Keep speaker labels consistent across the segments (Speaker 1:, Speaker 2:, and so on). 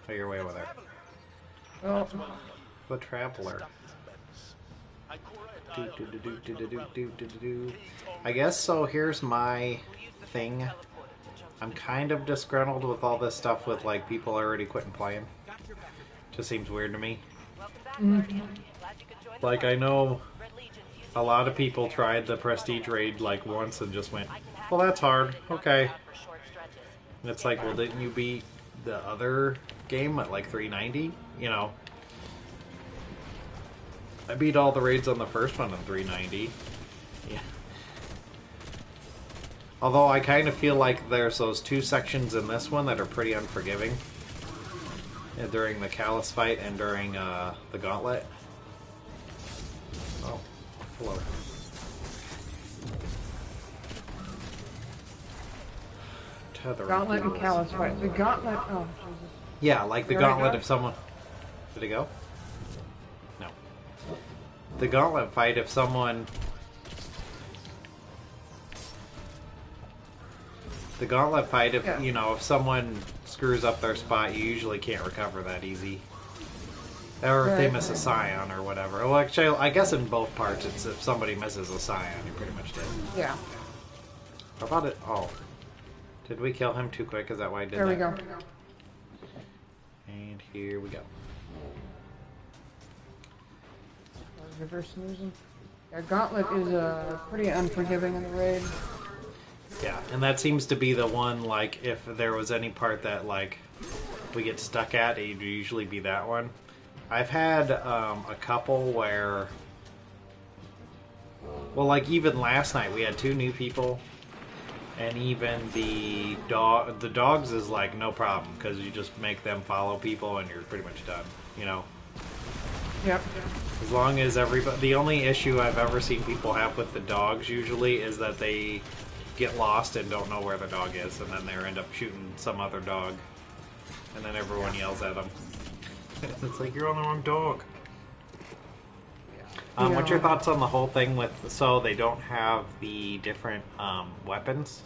Speaker 1: Oh, you're way over there.
Speaker 2: Well,
Speaker 1: The Traveler. I guess so. Here's my thing. I'm kind of disgruntled with all this stuff with like people already quitting playing. Just seems weird to me. Like I know a lot of people tried the Prestige raid like once and just went, well, that's hard. Okay. And it's like, well, didn't you beat the other game at like 390? You know, I beat all the raids on the first one on 390. Yeah. Although I kind of feel like there's those two sections in this one that are pretty unforgiving. During the Callus fight and during the Gauntlet. Oh, hello. Tethering.
Speaker 2: Gauntlet and Callus fight. The Gauntlet. Oh, Jesus.
Speaker 1: Yeah, like the Gauntlet if someone. Did it go? No. The Gauntlet fight if someone. The Gauntlet fight if you know if someone screws up their spot, you usually can't recover that easy. Or if they miss a Scion or whatever. Well, actually, I guess in both parts, it's if somebody misses a Scion, you pretty much did.
Speaker 2: Yeah.
Speaker 1: How about it? Oh. Did we kill him too quick? Is that why I did that?
Speaker 2: There we go.
Speaker 1: And here we go.
Speaker 2: Reverse snoozing. Yeah, Gauntlet is pretty unforgiving in the raid.
Speaker 1: Yeah, and that seems to be the one, like, if there was any part that, like, we get stuck at, it would usually be that one. I've had a couple where, well, like, even last night we had 2 new people, and even the dogs is, like, no problem, because you just make them follow people and you're pretty much done, you know?
Speaker 2: Yep.
Speaker 1: As long as everybody, the only issue I've ever seen people have with the dogs usually is that they get lost and don't know where the dog is, and then they end up shooting some other dog, and then everyone yells at them. It's like, you're on the wrong dog. What's your thoughts on the whole thing with, so they don't have the different weapons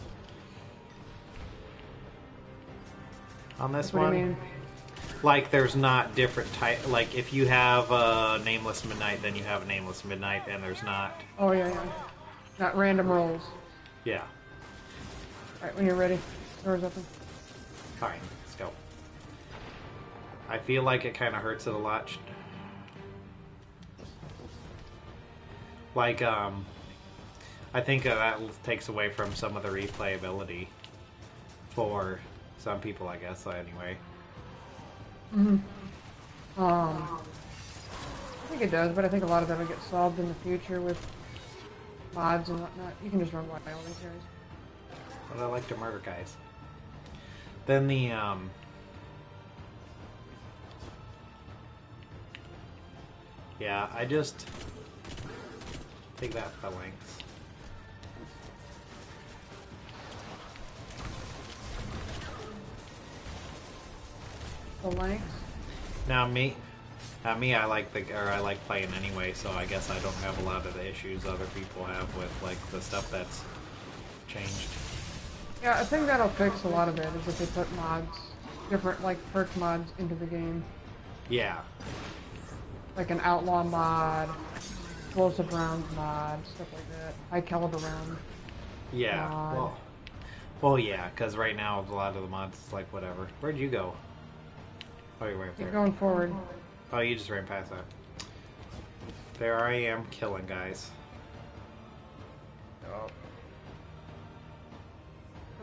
Speaker 1: on this
Speaker 2: What
Speaker 1: one?
Speaker 2: do you mean?
Speaker 1: Like, there's not different type, like, if you have a Nameless Midnight, then you have a Nameless Midnight, and there's not...
Speaker 2: Oh, yeah. Not random rolls.
Speaker 1: Yeah.
Speaker 2: Alright, when you're ready. Doors open.
Speaker 1: Fine, let's go. I feel like it kind of hurts it a lot. Like, I think that takes away from some of the replayability for some people, I guess, anyway.
Speaker 2: I think it does, but I think a lot of that will get solved in the future with mods and whatnot. You can just run wild these guys.
Speaker 1: But I like to murder guys. Then the, yeah, I just take that for the lengths.
Speaker 2: The lengths?
Speaker 1: Now me, I like I like playing anyway, so I guess I don't have a lot of the issues other people have with like the stuff that's changed.
Speaker 2: Yeah, I think that'll fix a lot of it, is if they put mods, different like perk mods into the game.
Speaker 1: Yeah.
Speaker 2: Like an outlaw mod, explosive rounds mod, stuff like that. High caliber round.
Speaker 1: Yeah.
Speaker 2: Mod.
Speaker 1: Well, yeah, because right now a lot of the mods is like whatever. Where'd you go? Oh, you're right up there.
Speaker 2: Keep going forward.
Speaker 1: Oh, you just ran past that. There I am, killing guys.
Speaker 2: Oh.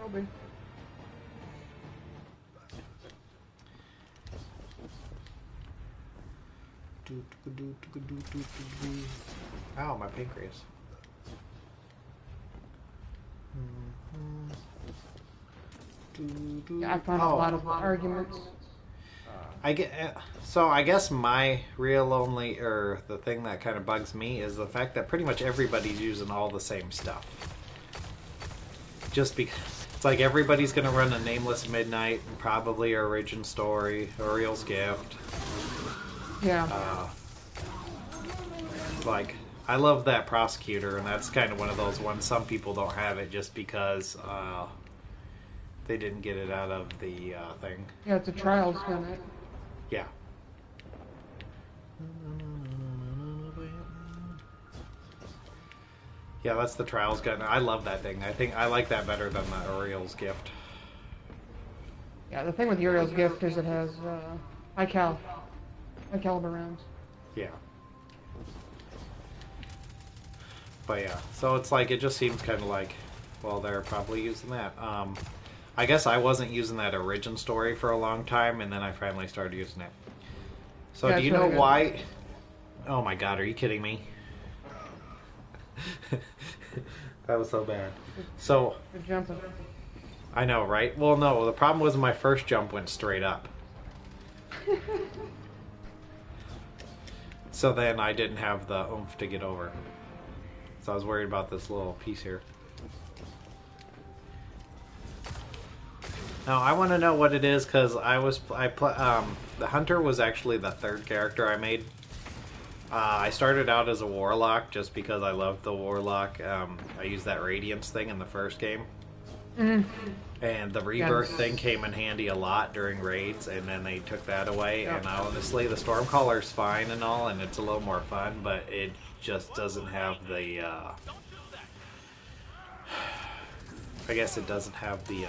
Speaker 2: Kobe.
Speaker 1: Ow, my pancreas.
Speaker 2: Yeah, I found a lot of arguments.
Speaker 1: I guess my real only, or the thing that kind of bugs me is the fact that pretty much everybody's using all the same stuff. Just because it's like everybody's gonna run a Nameless Midnight, and probably a Origin Story, Uriel's Gift.
Speaker 2: Yeah.
Speaker 1: Like, I love that Prosecutor, and that's kind of one of those ones. Some people don't have it just because they didn't get it out of the thing.
Speaker 2: Yeah, it's a trial skin.
Speaker 1: Yeah. Yeah, that's the Trials gun. I love that thing. I think I like that better than the Uriel's gift.
Speaker 2: Yeah, the thing with Uriel's gift is it has high caliber rounds.
Speaker 1: Yeah. But yeah, so it's like, it just seems kind of like, well, they're probably using that. I guess I wasn't using that origin story for a long time, and then I finally started using it. So
Speaker 2: Yeah,
Speaker 1: do you
Speaker 2: it's
Speaker 1: know
Speaker 2: really good.
Speaker 1: why? Oh my god, are you kidding me? That was so bad. So,
Speaker 2: Good jumping.
Speaker 1: I know, right? Well, no, the problem was my first jump went straight up. So then I didn't have the oomph to get over. So I was worried about this little piece here. Now I want to know what it is, because the hunter was actually the third character I made. I started out as a warlock just because I loved the warlock. I used that radiance thing in the first game.
Speaker 2: Mm.
Speaker 1: And the rebirth thing came in handy a lot during raids, and then they took that away.
Speaker 2: Yep.
Speaker 1: And honestly, the Stormcaller's fine and all, and it's a little more fun, but it just doesn't have the, I guess it doesn't have the,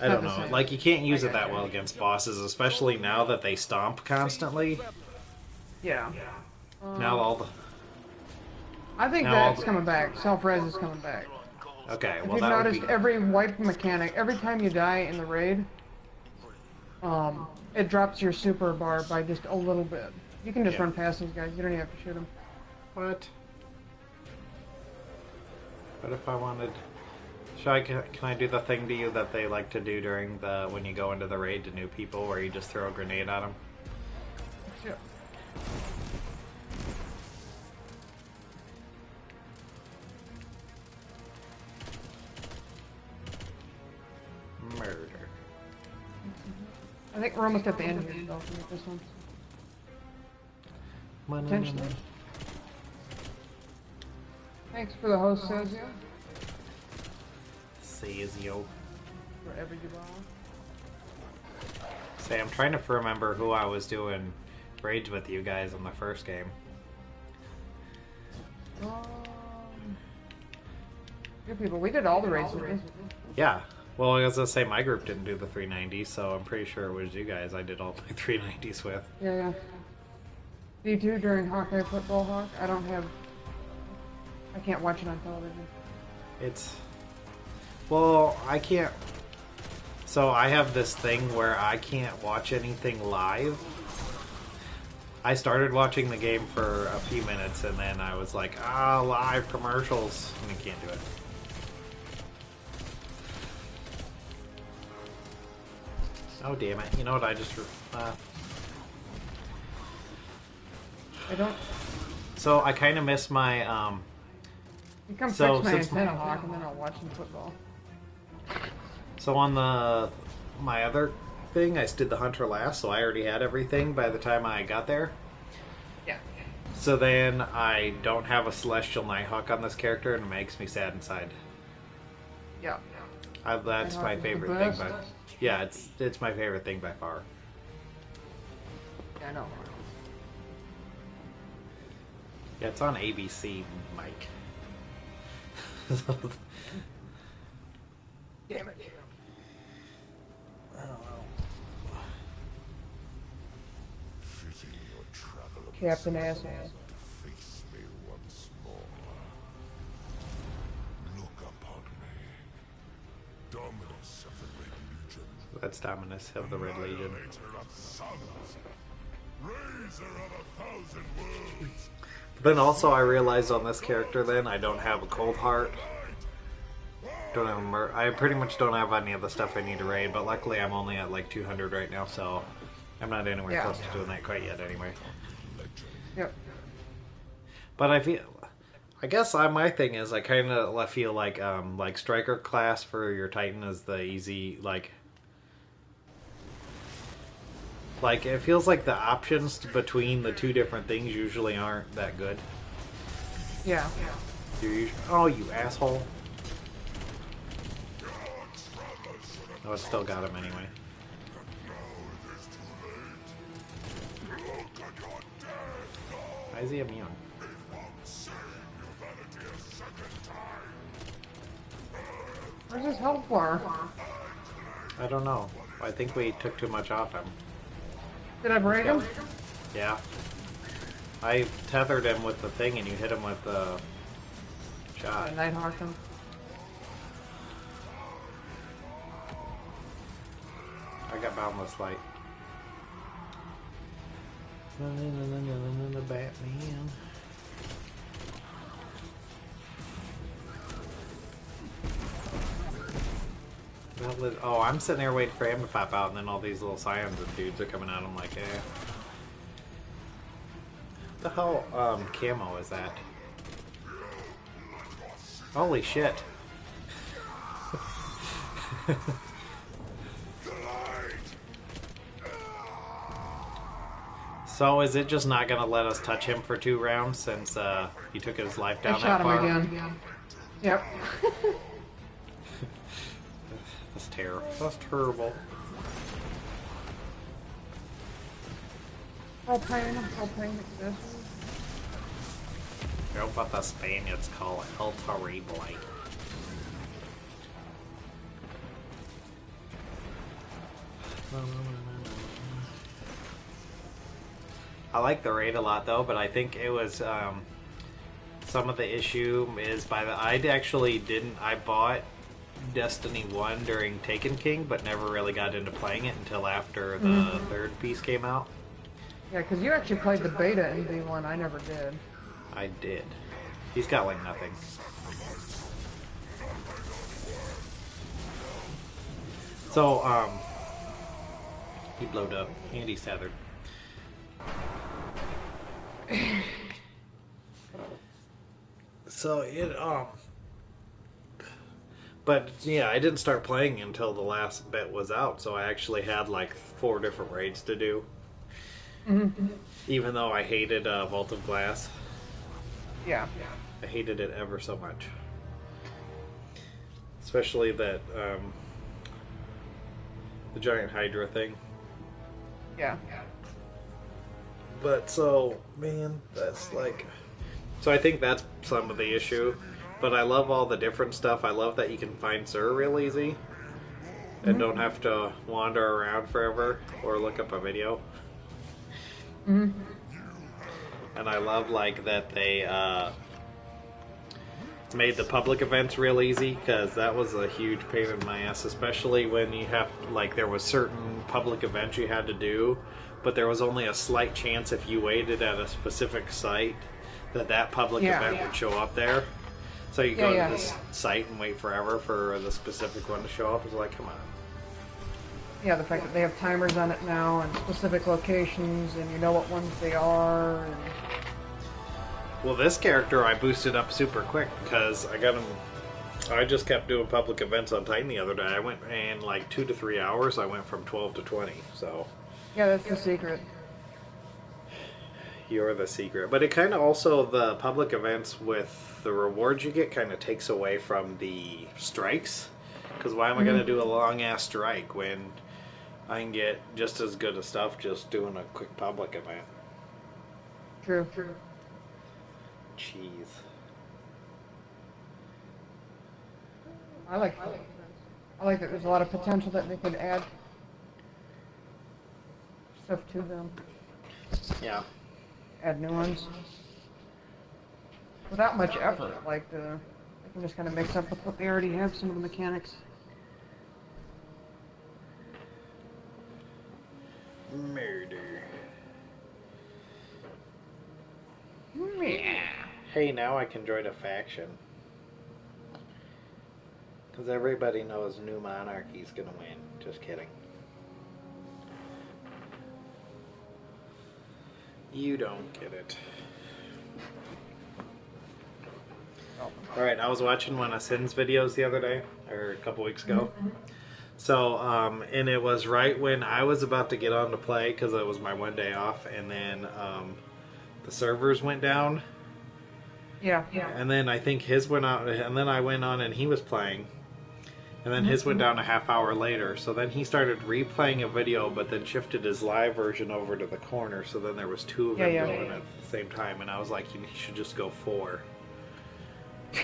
Speaker 1: I don't know. Like, you can't use it that well against bosses, especially now that they stomp constantly.
Speaker 2: Yeah.
Speaker 1: Now all the...
Speaker 2: I think
Speaker 1: now
Speaker 2: that's coming back. Self-res is coming back.
Speaker 1: Okay,
Speaker 2: If
Speaker 1: well
Speaker 2: you've
Speaker 1: that would
Speaker 2: noticed,
Speaker 1: be...
Speaker 2: every wipe mechanic, every time you die in the raid, it drops your super bar by just a little bit. You can just run past these guys. You don't even have to shoot them.
Speaker 1: What? What if I wanted... Can I do the thing to you that they like to do during the... when you go into the raid to new people, where you just throw a grenade at them?
Speaker 2: Sure.
Speaker 1: Murder.
Speaker 2: I think we're almost at the end here, though, with this one. Potentially. Thanks for the host, Sazio.
Speaker 1: Sazio.
Speaker 2: Wherever you are.
Speaker 1: Say, I'm trying to remember who I was doing raids with you guys in the first game.
Speaker 2: Good people. We did all the raids.
Speaker 1: Yeah. Well, I was gonna say my group didn't do the 390s, so I'm pretty sure it was you guys I did all my 390s with.
Speaker 2: Yeah. D2 during Hawkeye Football Hawk. I can't watch it on television.
Speaker 1: Well, I can't... So I have this thing where I can't watch anything live. I started watching the game for a few minutes, and then I was like, live commercials, and I can't do it. Oh, damn it. You know what, I just...
Speaker 2: I don't...
Speaker 1: So, I kind of miss my,
Speaker 2: You come
Speaker 1: so,
Speaker 2: fix my
Speaker 1: since-
Speaker 2: antenna, Hawk, and then I'll watch some football.
Speaker 1: So on my other thing, I did the Hunter last, so I already had everything by the time I got there.
Speaker 2: Yeah.
Speaker 1: So then I don't have a Celestial Nighthawk on this character, and it makes me sad inside.
Speaker 2: Yeah.
Speaker 1: That's my
Speaker 2: Nighthawk is the
Speaker 1: favorite thing,
Speaker 2: best.
Speaker 1: but yeah, it's my favorite thing by far.
Speaker 2: Yeah, I know.
Speaker 1: Yeah, it's on ABC, Mike.
Speaker 2: Damn it.
Speaker 1: I don't know.
Speaker 2: Captain Asshole.
Speaker 3: Face me once more. Look upon me. Dominus of the Red Legion.
Speaker 1: That's Dominus of the Red Legion.
Speaker 3: Annihilator of suns. Raiser of 1,000 worlds.
Speaker 1: But then also I realized on this character then I don't have a Cold Heart. Don't have I pretty much don't have any of the stuff I need to raid, but luckily I'm only at like 200 right now, so I'm not anywhere close to doing that quite yet anyway.
Speaker 2: Yep.
Speaker 1: But I guess my thing is I kind of feel like Striker class for your Titan is the easy, like it feels like the options between the two different things usually aren't that good.
Speaker 2: Yeah.
Speaker 1: Oh, you asshole. Oh, it still got him anyway. Why is he immune?
Speaker 2: Where's his health bar?
Speaker 1: I don't know. I think we took too much off him.
Speaker 2: Did I break him?
Speaker 1: Yeah. I tethered him with the thing and you hit him with the shot.
Speaker 2: I Nighthawked him.
Speaker 1: I got boundless light. Batman. Oh, I'm sitting there waiting for him to pop out, and then all these little scions and dudes are coming out. I'm like, eh. What the hell camo is that? Holy shit. So is it just not going to let us touch him for 2 rounds since he took his life down
Speaker 2: I shot
Speaker 1: that far?
Speaker 2: him again. Yep.
Speaker 1: That's terrible. That's terrible.
Speaker 2: Propane exists.
Speaker 1: You know what the Spaniards call it? El Terrible. I like the raid a lot though, but I think it was some of the issue is I actually didn't. I bought Destiny 1 during Taken King, but never really got into playing it until after the third piece came out.
Speaker 2: Yeah, because you actually played the beta in V1. I never did.
Speaker 1: I did. He's got like nothing. So, he blowed up and he's tethered. So but yeah, I didn't start playing until the last bit was out, so I actually had like 4 different raids to do. Even though I hated Vault of Glass.
Speaker 2: Yeah.
Speaker 1: I hated it ever so much. Especially that the giant Hydra thing.
Speaker 2: Yeah.
Speaker 1: But so, man, that's like... So I think that's some of the issue. But I love all the different stuff. I love that you can find Sir real easy. And don't have to wander around forever or look up a video. And I love like that they made the public events real easy, because that was a huge pain in my ass, especially when you have, like, there was certain public events you had to do, but there was only a slight chance if you waited at a specific site that public event would show up there. So you go to this site and wait forever for the specific one to show up. It's like, come on.
Speaker 2: Yeah, the fact that they have timers on it now and specific locations, and you know what ones they are. And...
Speaker 1: Well, this character I boosted up super quick because I got him. I just kept doing public events on Titan the other day. I went in like 2 to 3 hours. I went from 12 to 20. So
Speaker 2: yeah, that's the secret.
Speaker 1: You're the secret. But it kind of also, the public events with the rewards you get kind of takes away from the strikes. Because why am I going to do a long-ass strike when I can get just as good of stuff just doing a quick public event?
Speaker 2: True.
Speaker 1: Jeez.
Speaker 2: I like that there's a lot of potential that they could add stuff to them.
Speaker 1: Yeah.
Speaker 2: Add new ones. Without much effort, like they can just kind of mix up with what they already have, some of the mechanics.
Speaker 1: Murder.
Speaker 2: Yeah.
Speaker 1: Hey, now I can join a faction. Because everybody knows New Monarchy's gonna win. Just kidding. You don't get it. Alright, I was watching one of Sin's videos the other day, or a couple weeks ago. So, and it was right when I was about to get on to play, because it was my one day off, and then the servers went down.
Speaker 2: Yeah.
Speaker 1: And then I think his went out, and then I went on and he was playing. And then his went down a half hour later. So then he started replaying a video, but then shifted his live version over to the corner. So then there was two of them going at the same time. And I was like, he should just go 4.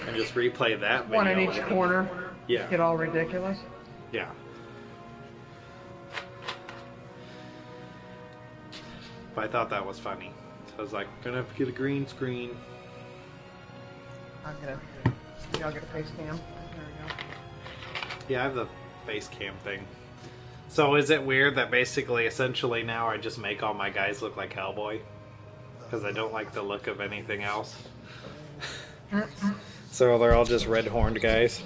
Speaker 1: And just replay that video.
Speaker 2: One in each corner.
Speaker 1: Yeah.
Speaker 2: Get all ridiculous.
Speaker 1: Yeah. But I thought that was funny. So I was like, gonna have to get a green screen.
Speaker 2: I'll get a face cam. There we go.
Speaker 1: Yeah, I have the face cam thing. So is it weird that basically, essentially now I just make all my guys look like Hellboy? Because I don't like the look of anything else. So they're all just red-horned guys.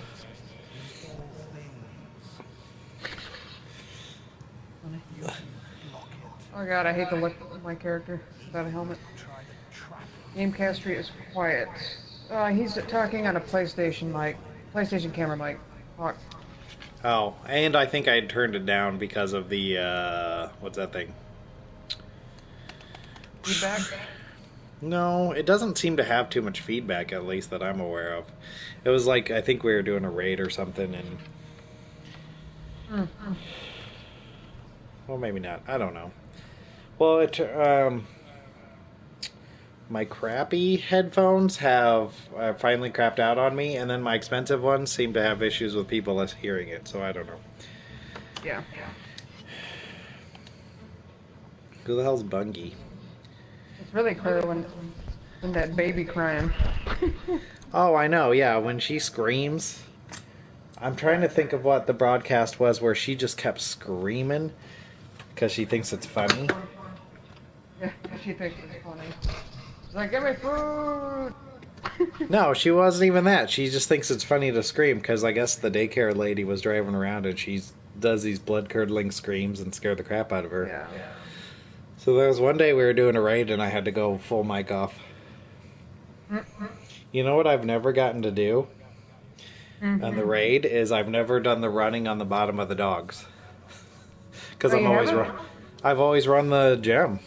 Speaker 2: Oh god, I hate the look of my character without a helmet. Gamecaster is quiet. He's talking on a PlayStation mic. PlayStation camera mic. Fuck.
Speaker 1: Oh, and I think I had turned it down because of the, what's that thing?
Speaker 2: Feedback?
Speaker 1: No, it doesn't seem to have too much feedback, at least that I'm aware of. It was like, I think we were doing a raid or something, and... Well, maybe not. I don't know. Well, my crappy headphones have finally crapped out on me, and then my expensive ones seem to have issues with people hearing it, so I don't know.
Speaker 2: Yeah.
Speaker 1: Who the hell's Bungie?
Speaker 2: It's really clear when that baby crying.
Speaker 1: Oh, I know, yeah, when she screams. I'm trying to think of what the broadcast was where she just kept screaming because she thinks it's funny.
Speaker 2: Yeah, she thinks it's funny. She's like, give me food!
Speaker 1: No, she wasn't even that. She just thinks it's funny to scream because I guess the daycare lady was driving around and she does these blood-curdling screams and scare the crap out of her.
Speaker 2: Yeah.
Speaker 1: So there was one day we were doing a raid and I had to go full mic off. You know what I've never gotten to do on the raid is I've never done the running on the bottom of the dogs. Because I've always run the gem.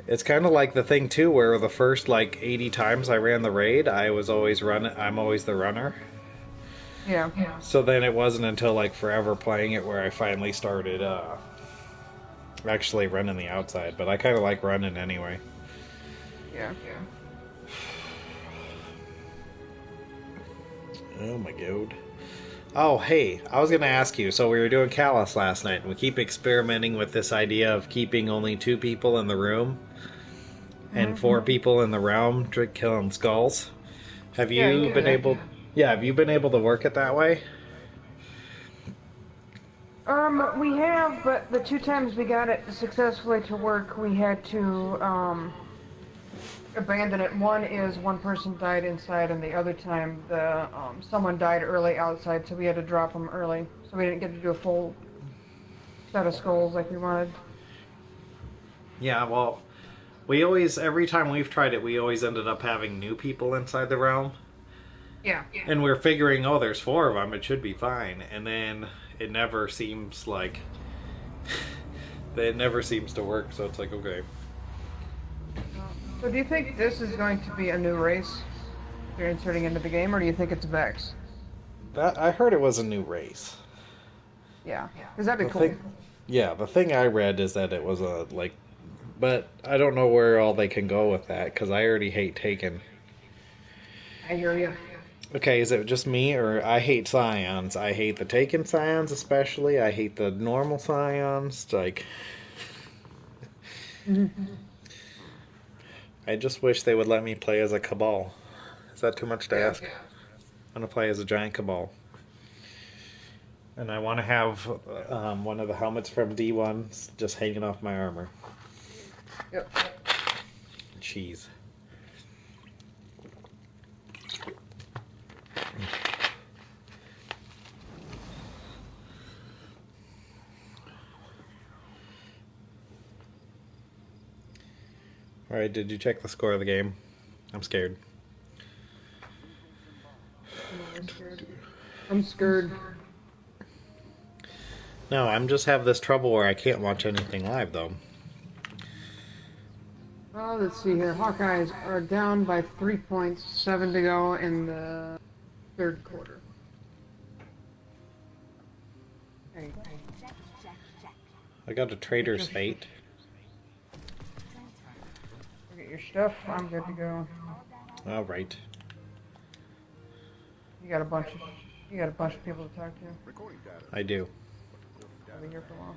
Speaker 1: It's kind of like the thing too, where the first like 80 times I ran the raid, I'm always the runner.
Speaker 2: Yeah.
Speaker 1: So then it wasn't until like forever playing it where I finally started actually running the outside. But I kind of like running anyway.
Speaker 2: Yeah.
Speaker 1: Oh my god. Oh, hey, I was going to ask you, so we were doing Callus last night, and we keep experimenting with this idea of keeping only 2 people in the room, and 4 people in the realm, killing skulls. Have you been able... Yeah, have you been able to work it that way?
Speaker 2: We have, but the 2 times we got it successfully to work, we had to, abandon it. One is one person died inside, and the other time someone died early outside, so we had to drop them early. So we didn't get to do a full set of skulls like we wanted.
Speaker 1: Yeah, well, we always, every time we've tried it, we always ended up having new people inside the realm.
Speaker 2: Yeah.
Speaker 1: And we're figuring, oh, there's 4 of them, it should be fine. And then it never seems like... it never seems to work, so it's like, okay.
Speaker 2: So do you think this is going to be a new race you're inserting into the game, or do you think it's Vex?
Speaker 1: I heard it was a new race.
Speaker 2: Yeah, because that'd be cool.
Speaker 1: The thing I read is that it was but I don't know where all they can go with that, because I already hate Taken.
Speaker 2: I hear you.
Speaker 1: Okay, is it just me, or I hate Scions? I hate the Taken Scions especially, I hate the normal Scions, I just wish they would let me play as a Cabal. Is that too much to ask? I'm going to play as a giant Cabal. And I want to have one of the helmets from D1 just hanging off my armor.
Speaker 2: Yep.
Speaker 1: Cheese. Alright, did you check the score of the game? I'm scared.
Speaker 2: I'm scared.
Speaker 1: No, I'm just have this trouble where I can't watch anything live, though.
Speaker 2: Let's see here. Hawkeyes are down by 3 points, 7 to go in the 3rd quarter. There you go.
Speaker 1: I got a trader's fate.
Speaker 2: Get your stuff. I'm good to go.
Speaker 1: All right.
Speaker 2: You got a bunch of people to talk to.
Speaker 1: I do.
Speaker 2: I'll be here for long.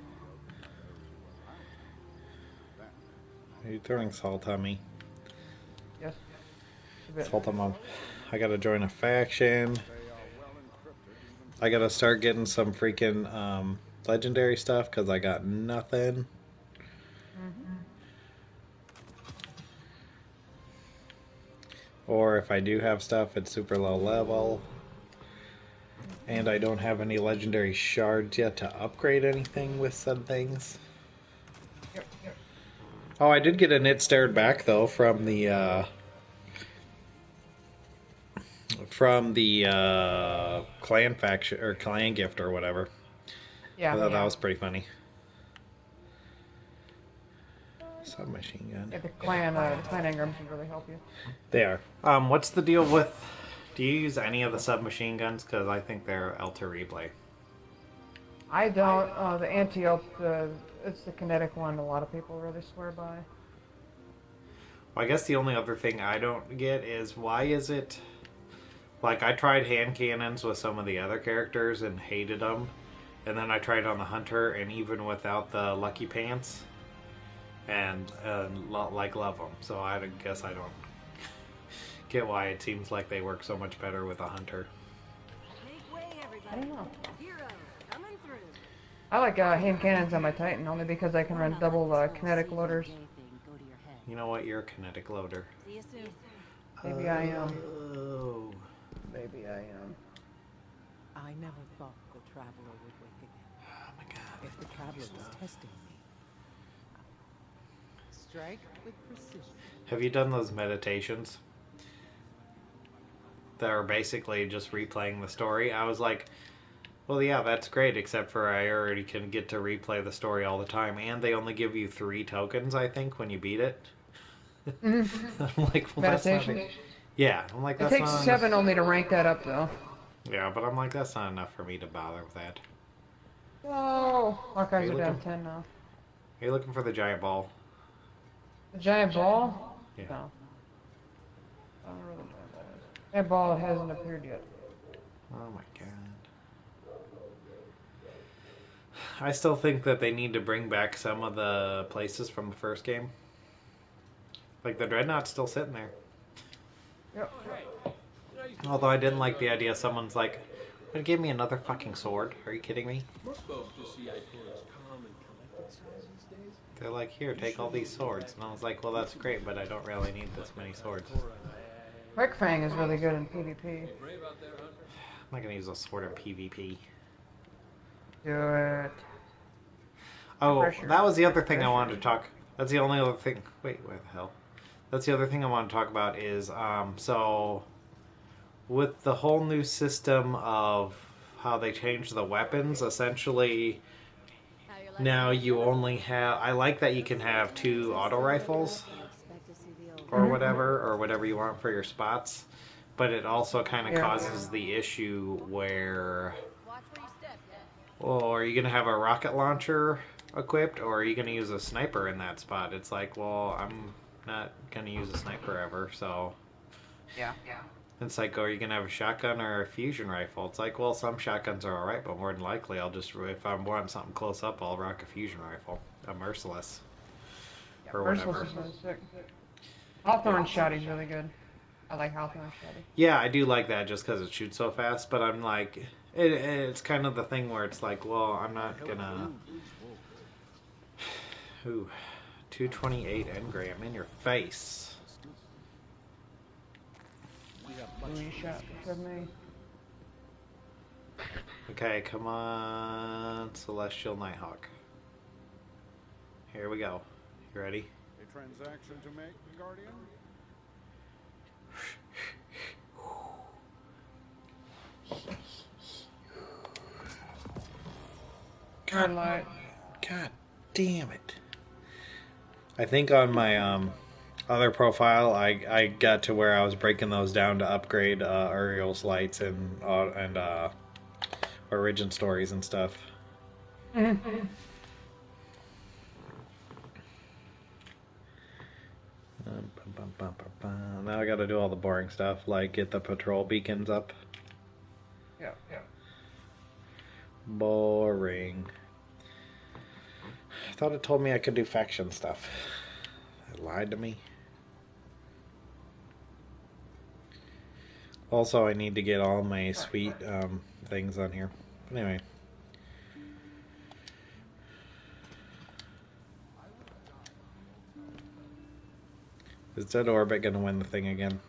Speaker 1: Are you throwing salt on me?
Speaker 2: Yes. A bit.
Speaker 1: Salt on my... I gotta join a faction. I gotta start getting some freaking legendary stuff because I got nothing.
Speaker 2: Mm-hmm.
Speaker 1: Or if I do have stuff, it's super low level. And I don't have any legendary shards yet to upgrade anything with said things.
Speaker 2: Yep.
Speaker 1: Oh, I did get a knit stared back though from the clan faction or clan gift or whatever.
Speaker 2: Yeah.
Speaker 1: I thought that was pretty funny. Submachine gun.
Speaker 2: Yeah, the clan engrams would really help you.
Speaker 1: They are. What's the deal with? Do you use any of the submachine guns? Because I think they're L2 replay.
Speaker 2: I don't. The anti-ult, it's the kinetic one. A lot of people really swear by.
Speaker 1: Well, I guess the only other thing I don't get is why is it like I tried hand cannons with some of the other characters and hated them, and then I tried on the hunter and even without the lucky pants, and like love them. So I guess I don't get why it seems like they work so much better with a hunter.
Speaker 2: I don't know. I like hand cannons on my Titan only because I can run double kinetic loaders.
Speaker 1: You know what? You're a kinetic loader.
Speaker 2: Maybe I am.
Speaker 1: Oh.
Speaker 2: Maybe I am.
Speaker 4: I never thought the Traveler would wake again.
Speaker 1: Oh my god.
Speaker 4: If the Traveler was testing me, strike with precision.
Speaker 1: Have you done those meditations that are basically just replaying the story? I was like, well, yeah, that's great, except for I already can get to replay the story all the time, and they only give you 3 tokens, I think, when you beat it.
Speaker 2: Mm-hmm.
Speaker 1: I'm like, well,
Speaker 2: Meditation.
Speaker 1: that's not yeah, I'm like,
Speaker 2: It
Speaker 1: that's
Speaker 2: takes
Speaker 1: not
Speaker 2: 7
Speaker 1: enough.
Speaker 2: only to rank that up, though.
Speaker 1: Yeah, but I'm like, that's not enough for me to bother with that.
Speaker 2: Oh, Hawkeyes
Speaker 1: you
Speaker 2: are down
Speaker 1: looking?
Speaker 2: 10 now.
Speaker 1: Are you looking for the giant ball?
Speaker 2: The giant ball?
Speaker 1: Yeah.
Speaker 2: No. I don't really know what that is. That ball hasn't appeared yet.
Speaker 1: Oh my god. I still think that they need to bring back some of the places from the first game. Like the Dreadnought's still sitting there.
Speaker 2: Yep.
Speaker 1: Although I didn't like the idea someone's like, "It gave me another fucking sword. Are you kidding me?" They're like, "Here, take all these swords." And I was like, "Well, that's great, but I don't really need this many swords."
Speaker 2: Quick Fang is really good in PvP.
Speaker 1: I'm not gonna use a sword in PvP.
Speaker 2: Do it.
Speaker 1: Oh,
Speaker 2: Pressure.
Speaker 1: that was the other thing I wanted to talk. That's the only other thing. Wait, where the hell? That's the other thing I want to talk about is so with the whole new system of how they changed the weapons, essentially now you only have. I like that you can have 2 auto rifles or whatever you want for your spots, but it also kind of causes the issue where, well, are you going to have a rocket launcher equipped or are you going to use a sniper in that spot? It's like, well, I'm not going to use a sniper ever, so
Speaker 2: Yeah.
Speaker 1: it's like, are you going to have a shotgun or a fusion rifle? It's like, well, some shotguns are alright, but more than likely I'll just, if I'm wanting something close up, I'll rock a fusion rifle, a merciless or whatever.
Speaker 2: Merciless is really sick. Hawthorne Shotty's really good. I like Hawthorne Shotty.
Speaker 1: Yeah, I do like that just because it shoots so fast, but I'm like, it's kind of the thing where it's like, well, I'm not gonna. Ooh, 228 engram in your face.
Speaker 2: Three shot for me.
Speaker 1: Okay, come on, Celestial Nighthawk. Here we go. You ready?
Speaker 5: A transaction to make, Guardian?
Speaker 1: God damn it. I think on my other profile, I got to where I was breaking those down to upgrade Uriel's lights and Origin stories and stuff. Now I gotta do all the boring stuff, like get the patrol beacons up.
Speaker 2: Yeah.
Speaker 1: Boring. I thought it told me I could do faction stuff. It lied to me. Also, I need to get all my sweet things on here. Anyway. Is Dead Orbit gonna win the thing again?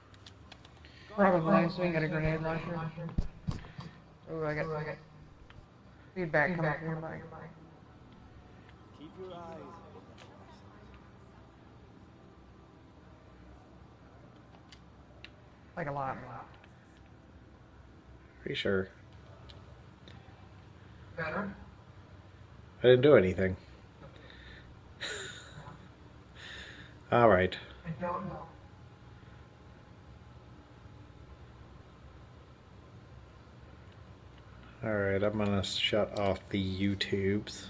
Speaker 2: Probably, so we can get a grenade launcher. Ooh, I got feedback coming through your mic.
Speaker 5: Keep your eyes open.
Speaker 2: Like a lot.
Speaker 1: Pretty sure.
Speaker 2: Better?
Speaker 1: I didn't do anything. Alright.
Speaker 2: I don't know.
Speaker 1: Alright, I'm gonna shut off the YouTubes.